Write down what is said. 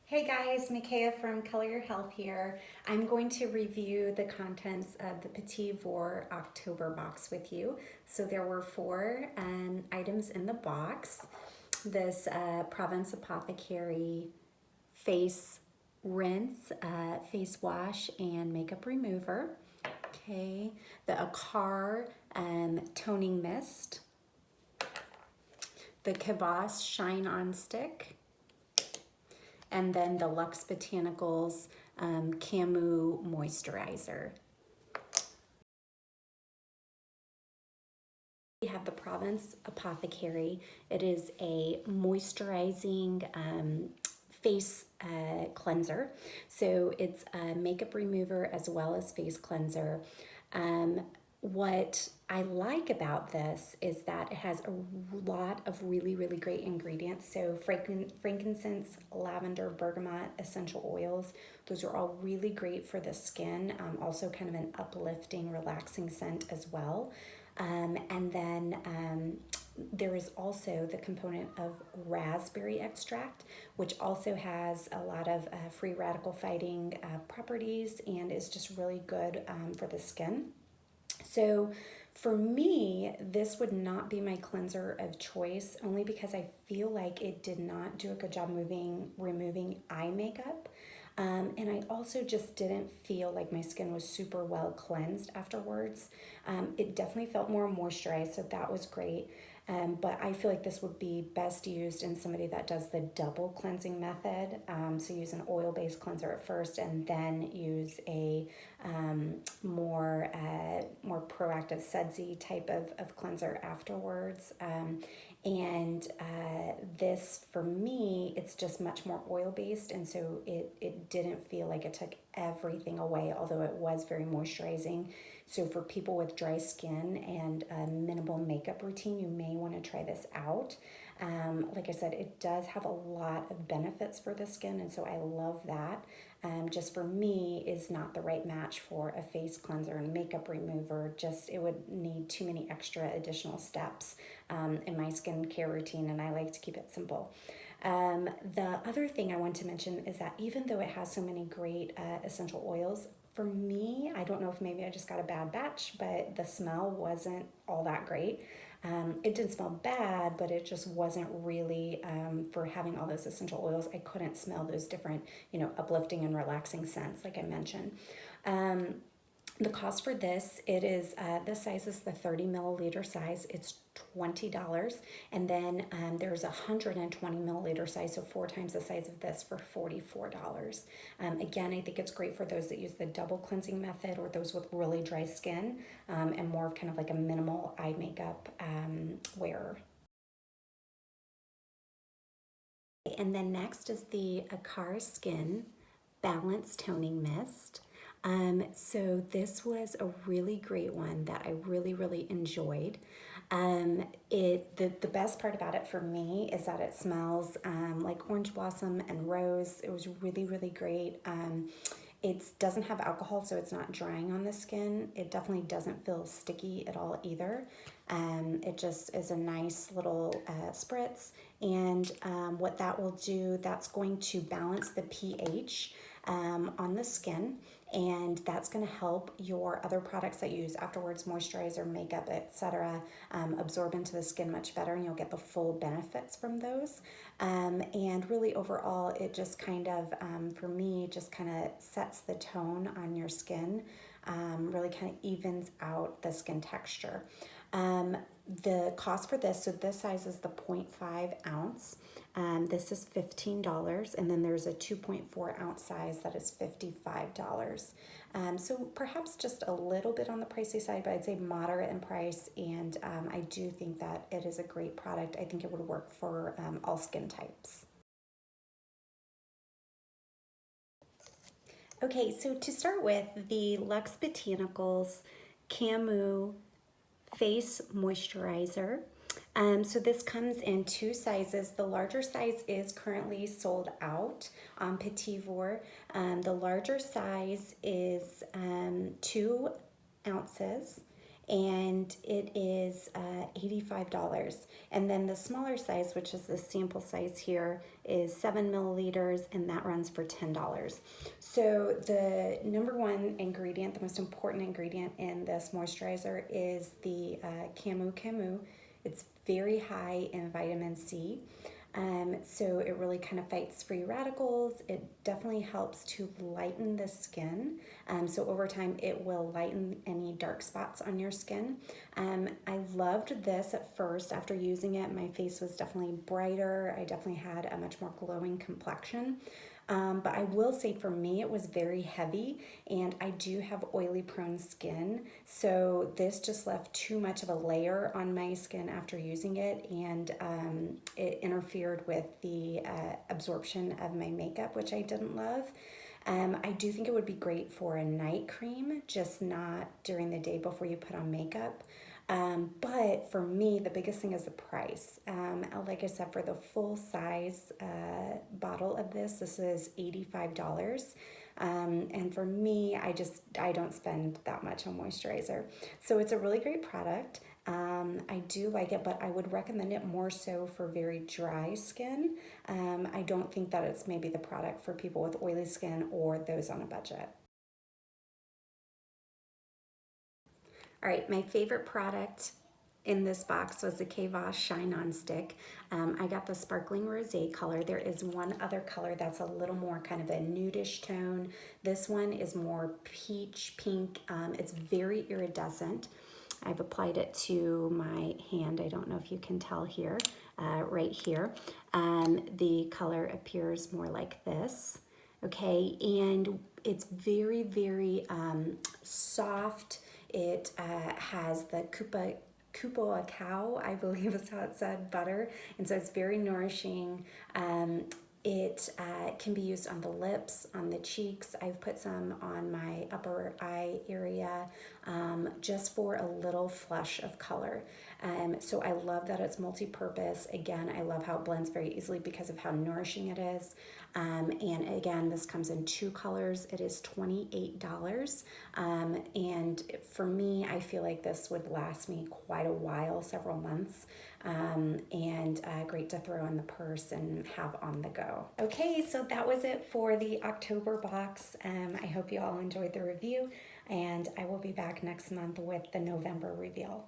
Hey guys, Micaiah from Color Your Health here. I'm going to review the contents of the Petit Vour October box with you. So there were four items in the box. This Provence Apothecary face rinse, face wash, and makeup remover. Okay, the Acar toning mist, the Kvass Shine On Stick, and then the Lux Botanicals Camu Moisturizer. We have the Provence Apothecary. It is a moisturizing face cleanser. So it's a makeup remover as well as face cleanser. What I like about this is that it has a lot of really great ingredients. So frankincense, lavender, bergamot, essential oils. Those are all really great for the skin. Also kind of an uplifting, relaxing scent as well. And then there is also the component of raspberry extract, which also has a lot of free radical fighting properties and is just really good for the skin. So for me, this would not be my cleanser of choice only because I feel like it did not do a good job removing eye makeup. And I also just didn't feel like my skin was super well cleansed afterwards. It definitely felt more moisturized, so that was great. But I feel like this would be best used in somebody that does the double cleansing method. So use an oil-based cleanser at first and then use a more proactive sudsy type of cleanser afterwards. And this, for me, it's just much more oil-based, and so it didn't feel like it took everything away, although it was very moisturizing. So for people with dry skin and a minimal makeup routine, you may want to try this out. Like I said, it does have a lot of benefits for the skin, and so I love that. Just for me is not the right match for a face cleanser and makeup remover. Just it would need too many extra additional steps in my skincare routine, and I like to keep it simple. The other thing I want to mention is that even though it has so many great essential oils, for me, I don't know if maybe I just got a bad batch, but the smell wasn't all that great. It didn't smell bad, but it just wasn't really for having all those essential oils. I couldn't smell those different, uplifting and relaxing scents, like I mentioned. The cost for this, this size is the 30 milliliter size. It's $20. And then there's a 120 milliliter size, so 4 times the size of this for $44. Again, I think it's great for those that use the double cleansing method or those with really dry skin and more of kind of like a minimal eye makeup wearer. And then next is the Acar Skin Balance Toning Mist. So this was a really great one that I really enjoyed. The best part about it for me is that it smells like orange blossom and rose. It was really great. It doesn't have alcohol, so it's not drying on the skin. It definitely doesn't feel sticky at all either. It just is a nice little spritz, and what that will do, that's going to balance the pH on the skin, and that's going to help your other products that you use afterwards, moisturizer, makeup, etc., absorb into the skin much better, and you'll get the full benefits from those. And really overall, it just kind of, for me, just kind of sets the tone on your skin, really kind of evens out the skin texture. The cost for this, so this size is the 0.5 ounce. This is $15, and then there's a 2.4 ounce size that is $55. So perhaps just a little bit on the pricey side, but I'd say moderate in price, and I do think that it is a great product. I think it would work for all skin types. Okay, so to start with, the Lux Botanicals Camu Face Moisturizer. So this comes in two sizes. The larger size is currently sold out on Petit Vour. The larger size is 2 ounces, and it is $85. And then the smaller size, which is the sample size here, is 7 milliliters, and that runs for $10. So the number one ingredient, the most important ingredient in this moisturizer is the Camu Camu. It's very high in vitamin C. So it really kind of fights free radicals. It definitely helps to lighten the skin. So over time, it will lighten any dark spots on your skin. I loved this at first. After using it, my face was definitely brighter. I definitely had a much more glowing complexion. But I will say for me, it was very heavy, and I do have oily prone skin. So this just left too much of a layer on my skin after using it, and it interfered with the absorption of my makeup, which I didn't love. I do think it would be great for a night cream, just not during the day before you put on makeup. But for me, the biggest thing is the price. Like I said, for the full size bottle of this is $85. And for me, I don't spend that much on moisturizer. So it's a really great product. I do like it, but I would recommend it more so for very dry skin. I don't think that it's maybe the product for people with oily skin or those on a budget. All right, my favorite product in this box was the K-Voss Shine On Stick. I got the sparkling rosé color. There is one other color that's a little more kind of a nudish tone. This one is more peach pink. It's very iridescent. I've applied it to my hand. I don't know if you can tell here, right here. The color appears more like this. Okay, and it's very, very soft. It has the Kupo a cow, I believe is how it said, butter. And so it's very nourishing. It can be used on the lips, on the cheeks. I've put some on my upper eye area just for a little flush of color. So I love that it's multi-purpose. Again, I love how it blends very easily because of how nourishing it is. And again, this comes in 2 colors. It is $28. And for me, I feel like this would last me quite a while, several months. And great to throw in the purse and have on the go. Okay, so that was it for the October box. I hope you all enjoyed the review, and I will be back next month with the November reveal.